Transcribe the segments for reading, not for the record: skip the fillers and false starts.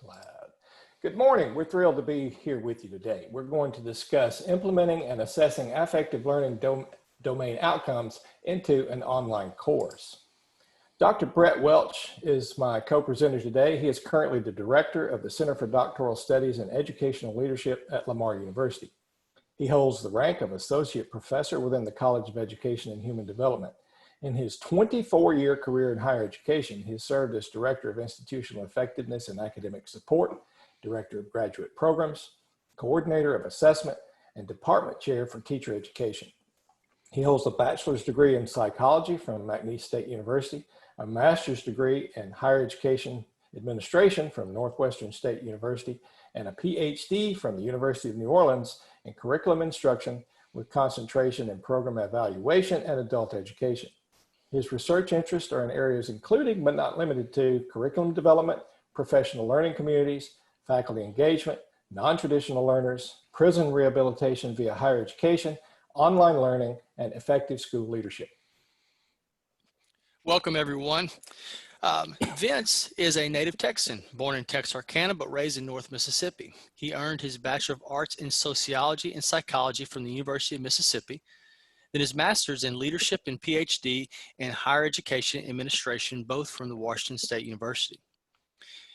Loud. Good morning. We're thrilled to be here with you today. We're going to discuss implementing and assessing affective learning domain outcomes into an online course. Dr. Brett Welch is my co-presenter today. He is currently the director of the Center for Doctoral Studies and Educational Leadership at Lamar University. He holds the rank of associate professor within the College of Education and Human Development. In his 24-year career in higher education, he has served as Director of Institutional Effectiveness and Academic Support, Director of Graduate Programs, Coordinator of Assessment, and Department Chair for Teacher Education. He holds a bachelor's degree in psychology from McNeese State University, a master's degree in higher education administration from Northwestern State University, and a PhD from the University of New Orleans in curriculum instruction with concentration in program evaluation and adult education. His research interests are in areas including, but not limited to, curriculum development, professional learning communities, faculty engagement, non-traditional learners, prison rehabilitation via higher education, online learning, and effective school leadership. Welcome, everyone. Vince is a native Texan, born in Texarkana, but raised in North Mississippi. He earned his Bachelor of Arts in Sociology and Psychology from the University of Mississippi, then his master's in leadership and PhD in higher education administration, both from the Washington State University.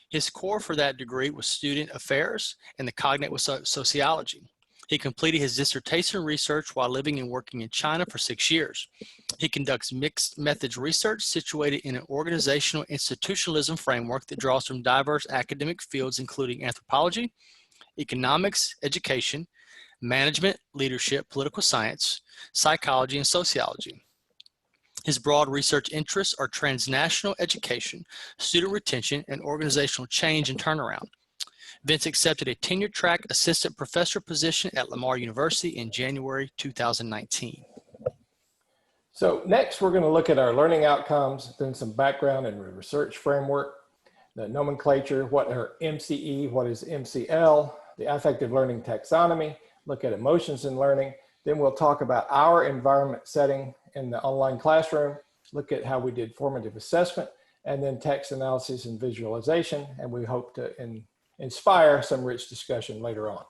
His core for that degree was student affairs and the cognitive sociology. He completed his dissertation research while living and working in China for 6 years. He conducts mixed methods research situated in an organizational institutionalism framework that draws from diverse academic fields, including anthropology, economics, education, management, leadership, political science, psychology, and sociology. His broad research interests are transnational education, student retention, and organizational change and turnaround. Vince accepted a tenure-track assistant professor position at Lamar University in January 2019. So next, we're going to look at our learning outcomes, then some background and research framework, the nomenclature, what are MCE, what is MCL, the affective learning taxonomy, look at emotions in learning. Then we'll talk about our environment setting in the online classroom, look at how we did formative assessment, and then text analysis and visualization. And we hope to inspire some rich discussion later on.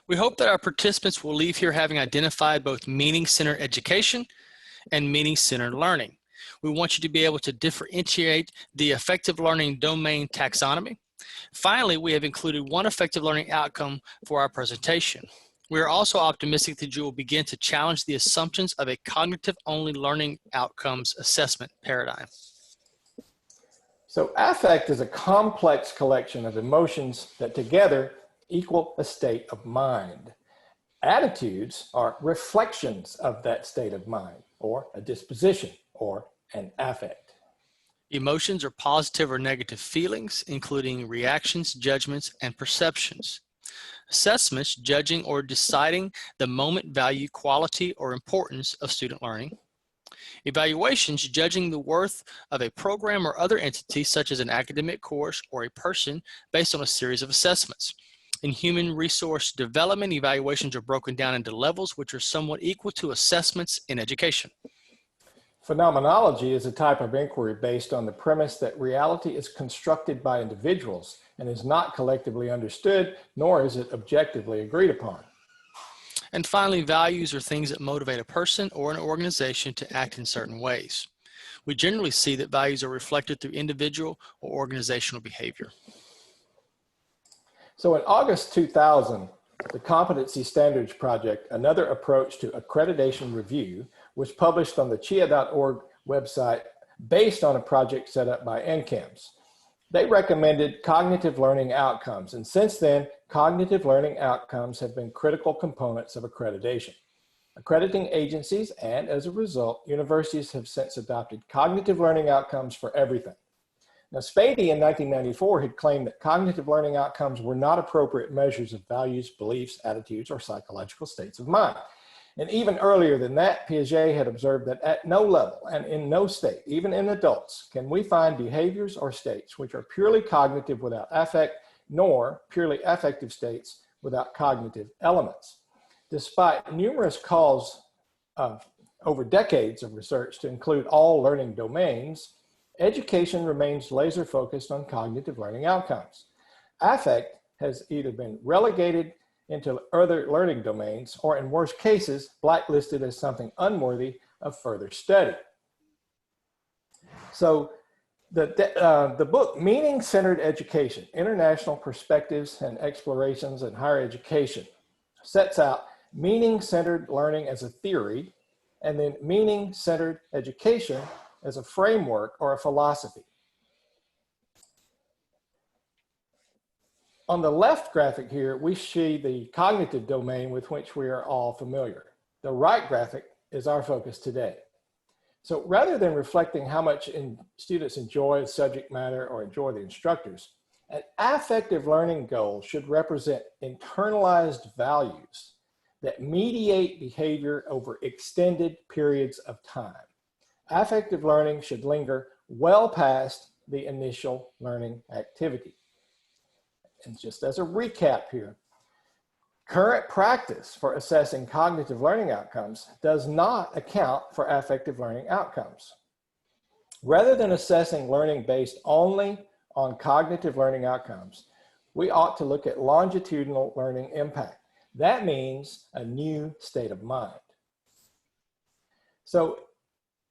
We hope that our participants will leave here having identified both meaning-centered education and meaning-centered learning. We want you to be able to differentiate the affective learning domain taxonomy. Finally, we have included one effective learning outcome for our presentation. We are also optimistic that you will begin to challenge the assumptions of a cognitive-only learning outcomes assessment paradigm. So affect is a complex collection of emotions that together equal a state of mind. Attitudes are reflections of that state of mind, or a disposition, or an affect. Emotions are positive or negative feelings, including reactions, judgments, and perceptions. Assessments, judging or deciding the moment value, quality, or importance of student learning. Evaluations, judging the worth of a program or other entity, such as an academic course or a person, based on a series of assessments. In human resource development, evaluations are broken down into levels which are somewhat equal to assessments in education. Phenomenology is a type of inquiry based on the premise that reality is constructed by individuals and is not collectively understood, nor is it objectively agreed upon. And finally, values are things that motivate a person or an organization to act in certain ways. We generally see that values are reflected through individual or organizational behavior. So in August 2000, the Competency Standards Project, another approach to accreditation review, was published on the chia.org website based on a project set up by NCAMS. They recommended cognitive learning outcomes, and since then, cognitive learning outcomes have been critical components of accreditation. Accrediting agencies and, as a result, universities have since adopted cognitive learning outcomes for everything. Now, Spady in 1994 had claimed that cognitive learning outcomes were not appropriate measures of values, beliefs, attitudes, or psychological states of mind. And even earlier than that, Piaget had observed that at no level and in no state, even in adults, can we find behaviors or states which are purely cognitive without affect, nor purely affective states without cognitive elements. Despite numerous calls over decades of research to include all learning domains, education remains laser focused on cognitive learning outcomes. Affect has either been relegated into other learning domains or, in worst cases, blacklisted as something unworthy of further study. So the book Meaning-Centered Education, International Perspectives and Explorations in Higher Education sets out meaning-centered learning as a theory, and then meaning-centered education as a framework or a philosophy. On the left graphic here, we see the cognitive domain with which we are all familiar. The right graphic is our focus today. So rather than reflecting how much students enjoy the subject matter or enjoy the instructors, an affective learning goal should represent internalized values that mediate behavior over extended periods of time. Affective learning should linger well past the initial learning activity. And just as a recap here, current practice for assessing cognitive learning outcomes does not account for affective learning outcomes. Rather than assessing learning based only on cognitive learning outcomes, we ought to look at longitudinal learning impact. That means a new state of mind. So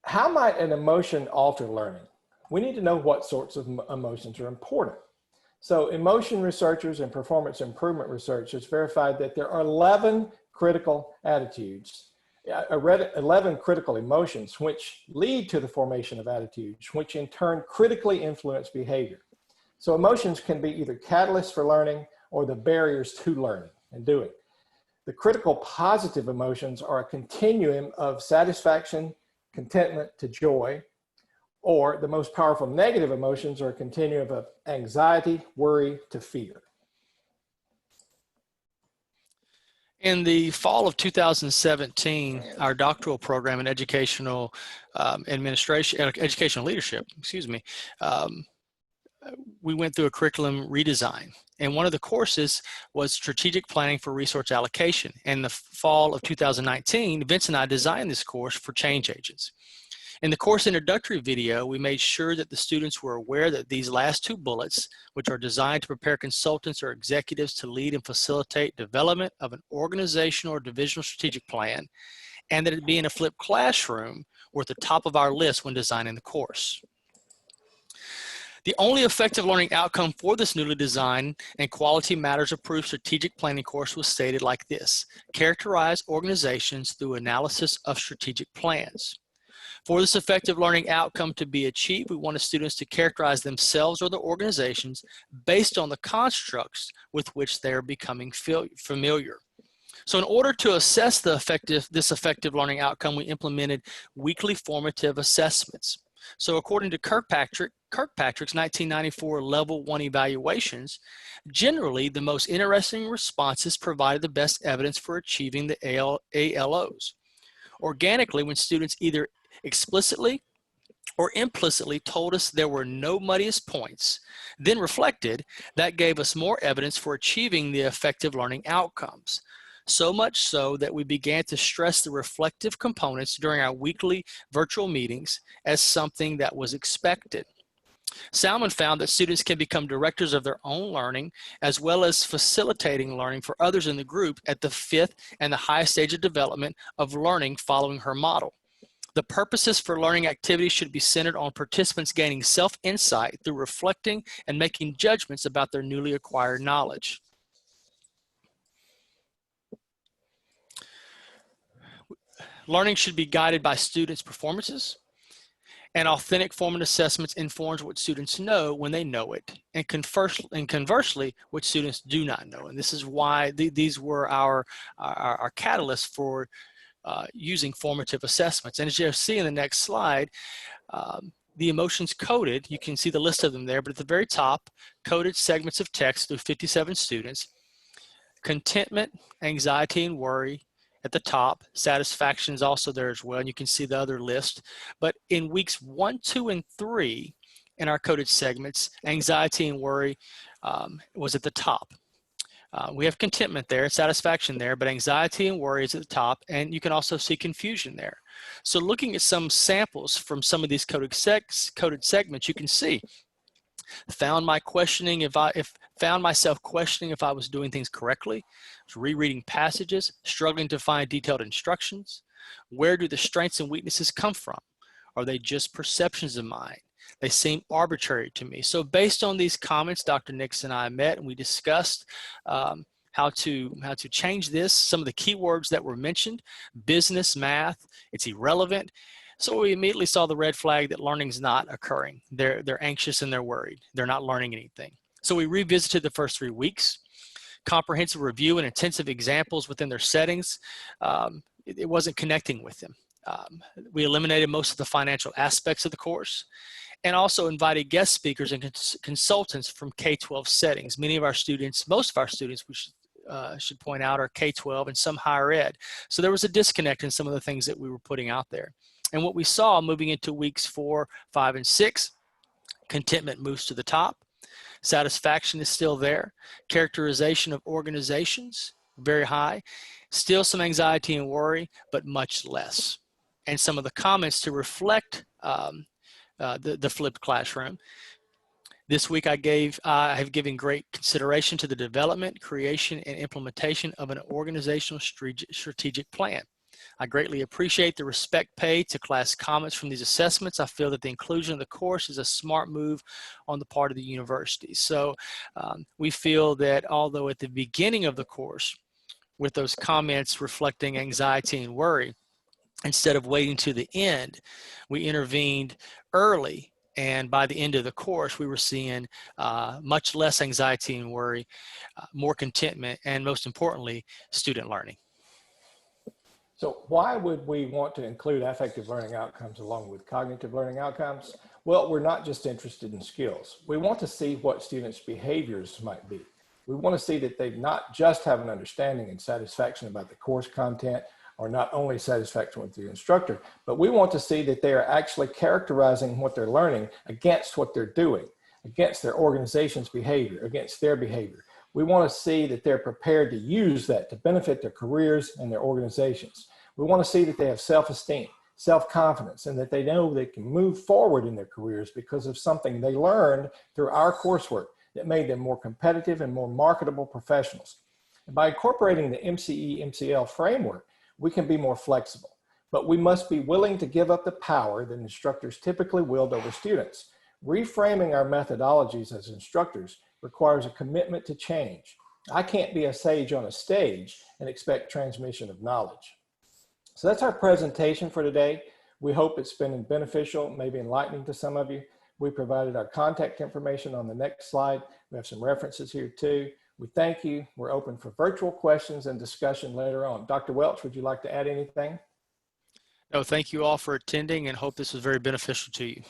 how might an emotion alter learning? We need to know what sorts of emotions are important. So emotion researchers and performance improvement researchers verified that there are 11 critical attitudes, 11 critical emotions which lead to the formation of attitudes, which in turn critically influence behavior. So emotions can be either catalysts for learning or the barriers to learning and doing. The critical positive emotions are a continuum of satisfaction, contentment to joy, or the most powerful negative emotions are a continuum of anxiety, worry to fear. In the fall of 2017, our doctoral program in educational educational leadership, we went through a curriculum redesign. And one of the courses was strategic planning for resource allocation. In the fall of 2019, Vince and I designed this course for change agents. In the course introductory video, we made sure that the students were aware that these last two bullets, which are designed to prepare consultants or executives to lead and facilitate development of an organizational or divisional strategic plan, and that it be in a flipped classroom, were at the top of our list when designing the course. The only effective learning outcome for this newly designed and Quality Matters approved strategic planning course was stated like this: characterize organizations through analysis of strategic plans. For this effective learning outcome to be achieved, we wanted students to characterize themselves or their organizations based on the constructs with which they are becoming familiar. So in order to assess this effective learning outcome, we implemented weekly formative assessments. So according to Kirkpatrick's 1994 Level 1 evaluations, generally the most interesting responses provided the best evidence for achieving the ALOs. Organically, when students either explicitly or implicitly told us there were no muddiest points, then reflected, that gave us more evidence for achieving the effective learning outcomes. So much so that we began to stress the reflective components during our weekly virtual meetings as something that was expected. Salmon found that students can become directors of their own learning as well as facilitating learning for others in the group at the fifth and the highest stage of development of learning following her model. The purposes for learning activities should be centered on participants gaining self-insight through reflecting and making judgments about their newly acquired knowledge. Learning should be guided by students' performances, and authentic formative assessments informs what students know when they know it, and conversely, what students do not know. And this is why these were our catalysts for using formative assessments. And as you'll see in the next slide, the emotions coded, you can see the list of them there, but at the very top, coded segments of text through 57 students. Contentment, anxiety, and worry at the top. Satisfaction is also there as well, and you can see the other list. But in weeks 1, 2, and 3 in our coded segments, anxiety and worry was at the top. We have contentment there, satisfaction there, but anxiety and worry is at the top, and you can also see confusion there. So looking at some samples from some of these coded segments, you can see found myself questioning if I was doing things correctly, rereading passages, struggling to find detailed instructions. Where do the strengths and weaknesses come from? Are they just perceptions of mine? They seem arbitrary to me. So based on these comments, Dr. Nix and I met and we discussed how to change this. Some of the keywords that were mentioned: business, math, it's irrelevant. So we immediately saw the red flag that learning's not occurring. They're anxious and they're worried. They're not learning anything. So we revisited the first 3 weeks, comprehensive review and intensive examples within their settings. It wasn't connecting with them. We eliminated most of the financial aspects of the course, and also invited guest speakers and consultants from K-12 settings. Most of our students, we should point out, are K-12 and some higher ed. So there was a disconnect in some of the things that we were putting out there. And what we saw moving into weeks 4, 5, and 6, contentment moves to the top. Satisfaction is still there. Characterization of organizations, very high. Still some anxiety and worry, but much less. And some of the comments to reflect the flipped classroom. This week I have given great consideration to the development, creation, and implementation of an organizational strategic plan. I greatly appreciate the respect paid to class comments from these assessments. I feel that the inclusion of the course is a smart move on the part of the university. So we feel that although at the beginning of the course, with those comments reflecting anxiety and worry, instead of waiting to the end, we intervened early. And by the end of the course, we were seeing much less anxiety and worry, more contentment, and most importantly, student learning. So why would we want to include affective learning outcomes along with cognitive learning outcomes? Well, we're not just interested in skills. We want to see what students' behaviors might be. We want to see that they not just have an understanding and satisfaction about the course content, or not only satisfaction with the instructor, but we want to see that they are actually characterizing what they're learning against what they're doing, against their organization's behavior, against their behavior. We want to see that they're prepared to use that to benefit their careers and their organizations. We want to see that they have self-esteem, self-confidence, and that they know they can move forward in their careers because of something they learned through our coursework that made them more competitive and more marketable professionals. And by incorporating the MCE-MCL framework, we can be more flexible, but we must be willing to give up the power that instructors typically wield over students. Reframing our methodologies as instructors requires a commitment to change. I can't be a sage on a stage and expect transmission of knowledge. So that's our presentation for today. We hope it's been beneficial, maybe enlightening to some of you. We provided our contact information on the next slide. We have some references here too. We thank you. We're open for virtual questions and discussion later on. Dr. Welch, would you like to add anything? No, thank you all for attending and hope this was very beneficial to you.